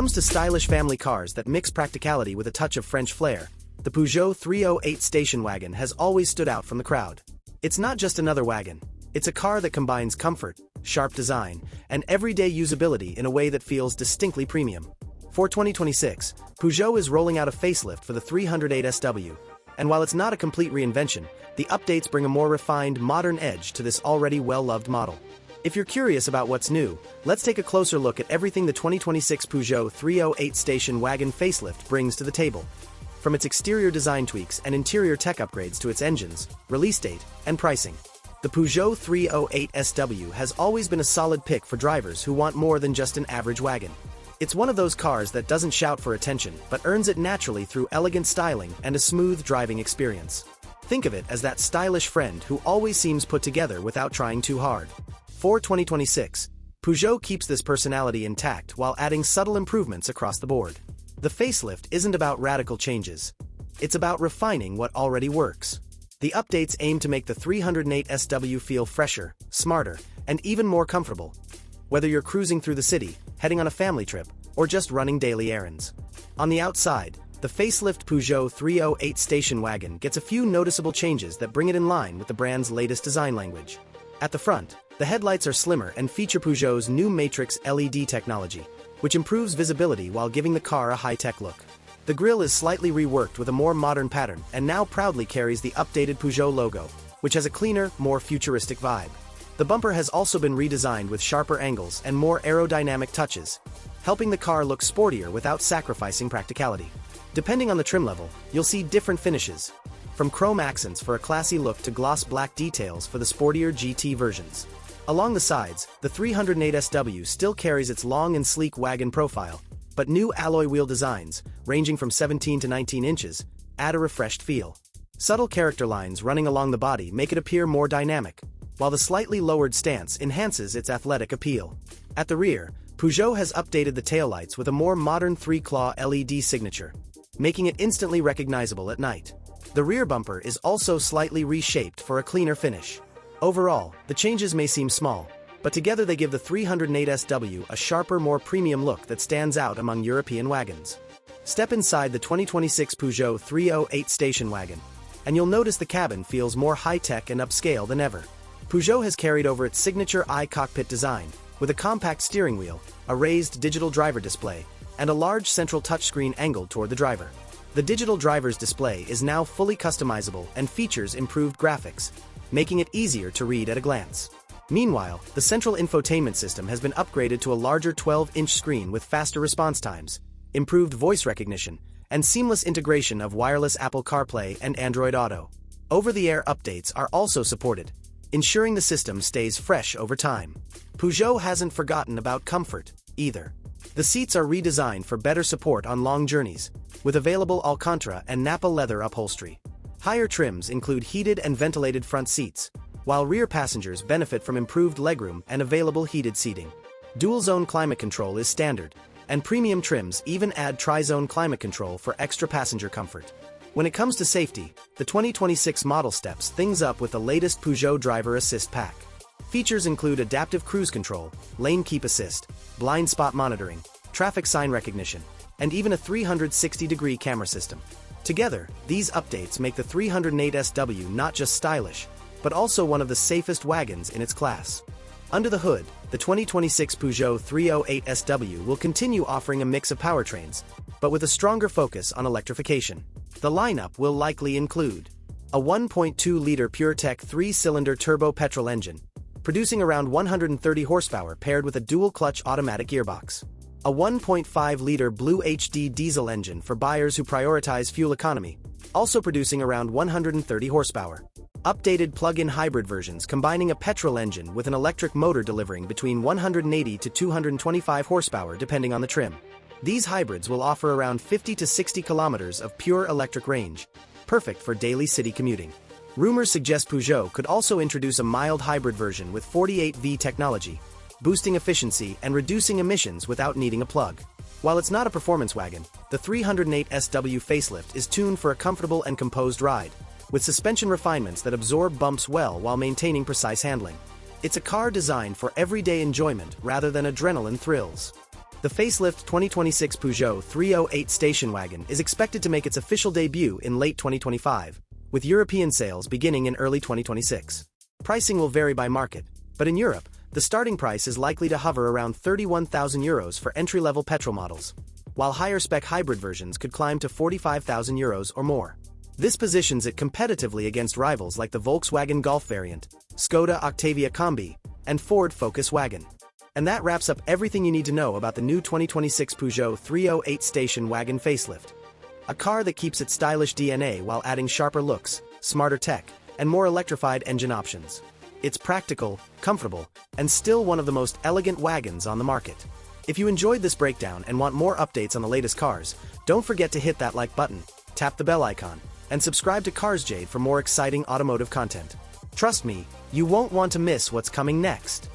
comes to stylish family cars that mix practicality with a touch of French flair, the Peugeot 308 station wagon has always stood out from the crowd. It's not just another wagon. It's a car that combines comfort, sharp design, and everyday usability in a way that feels distinctly premium. For 2026, Peugeot is rolling out a facelift for the 308 SW, and while it's not a complete reinvention, the updates bring a more refined, modern edge to this already well-loved model. If you're curious about what's new, let's take a closer look at everything the 2026 Peugeot 308 station wagon facelift brings to the table. From its exterior design tweaks and interior tech upgrades to its engines, release date, and pricing. The Peugeot 308 SW has always been a solid pick for drivers who want more than just an average wagon. It's one of those cars that doesn't shout for attention but earns it naturally through elegant styling and a smooth driving experience. Think of it as that stylish friend who always seems put together without trying too hard. For 2026, Peugeot keeps this personality intact while adding subtle improvements across the board. The facelift isn't about radical changes. It's about refining what already works. The updates aim to make the 308 SW feel fresher, smarter, and even more comfortable. Whether you're cruising through the city, heading on a family trip, or just running daily errands. On the outside, the facelift Peugeot 308 station wagon gets a few noticeable changes that bring it in line with the brand's latest design language. At the front, the headlights are slimmer and feature Peugeot's new Matrix LED technology, which improves visibility while giving the car a high-tech look. The grille is slightly reworked with a more modern pattern and now proudly carries the updated Peugeot logo, which has a cleaner, more futuristic vibe. The bumper has also been redesigned with sharper angles and more aerodynamic touches, helping the car look sportier without sacrificing practicality. Depending on the trim level, you'll see different finishes, from chrome accents for a classy look to gloss black details for the sportier GT versions. Along the sides, the 308 SW still carries its long and sleek wagon profile, but new alloy wheel designs, ranging from 17 to 19 inches, add a refreshed feel. Subtle character lines running along the body make it appear more dynamic, while the slightly lowered stance enhances its athletic appeal. At the rear, Peugeot has updated the taillights with a more modern 3-claw LED signature, making it instantly recognizable at night. The rear bumper is also slightly reshaped for a cleaner finish. Overall, the changes may seem small, but together they give the 308 SW a sharper, more premium look that stands out among European wagons. Step inside the 2026 Peugeot 308 station wagon, and you'll notice the cabin feels more high-tech and upscale than ever. Peugeot has carried over its signature i-cockpit design, with a compact steering wheel, a raised digital driver display, and a large central touchscreen angled toward the driver. The digital driver's display is now fully customizable and features improved graphics, making it easier to read at a glance. Meanwhile, the central infotainment system has been upgraded to a larger 12-inch screen with faster response times, improved voice recognition, and seamless integration of wireless Apple CarPlay and Android Auto. Over-the-air updates are also supported, ensuring the system stays fresh over time. Peugeot hasn't forgotten about comfort, either. The seats are redesigned for better support on long journeys, with available Alcantara and Nappa leather upholstery. Higher trims include heated and ventilated front seats, while rear passengers benefit from improved legroom and available heated seating. Dual-zone climate control is standard, and premium trims even add tri-zone climate control for extra passenger comfort. When it comes to safety, the 2026 model steps things up with the latest Peugeot Driver Assist Pack. Features include adaptive cruise control, lane keep assist, blind spot monitoring, traffic sign recognition, and even a 360-degree camera system. Together, these updates make the 308 SW not just stylish, but also one of the safest wagons in its class. Under the hood, the 2026 Peugeot 308 SW will continue offering a mix of powertrains, but with a stronger focus on electrification. The lineup will likely include a 1.2-liter PureTech 3-cylinder turbo petrol engine, producing around 130 horsepower paired with a dual-clutch automatic gearbox. A 1.5-liter Blue HD diesel engine for buyers who prioritize fuel economy, also producing around 130 horsepower. Updated plug-in hybrid versions combining a petrol engine with an electric motor delivering between 180 to 225 horsepower depending on the trim. These hybrids will offer around 50 to 60 kilometers of pure electric range, perfect for daily city commuting. Rumors suggest Peugeot could also introduce a mild hybrid version with 48V technology, boosting efficiency and reducing emissions without needing a plug. While it's not a performance wagon, the 308 SW facelift is tuned for a comfortable and composed ride, with suspension refinements that absorb bumps well while maintaining precise handling. It's a car designed for everyday enjoyment rather than adrenaline thrills. The facelift 2026 Peugeot 308 station wagon is expected to make its official debut in late 2025, with European sales beginning in early 2026. Pricing will vary by market, but in Europe, the starting price is likely to hover around €31,000 for entry-level petrol models, while higher-spec hybrid versions could climb to €45,000 or more. This positions it competitively against rivals like the Volkswagen Golf variant, Skoda Octavia Combi, and Ford Focus Wagon. And that wraps up everything you need to know about the new 2026 Peugeot 308 station wagon facelift. A car that keeps its stylish DNA while adding sharper looks, smarter tech, and more electrified engine options. It's practical, comfortable, and still one of the most elegant wagons on the market. If you enjoyed this breakdown and want more updates on the latest cars, don't forget to hit that like button, tap the bell icon, and subscribe to Cars Jade for more exciting automotive content. Trust me, you won't want to miss what's coming next.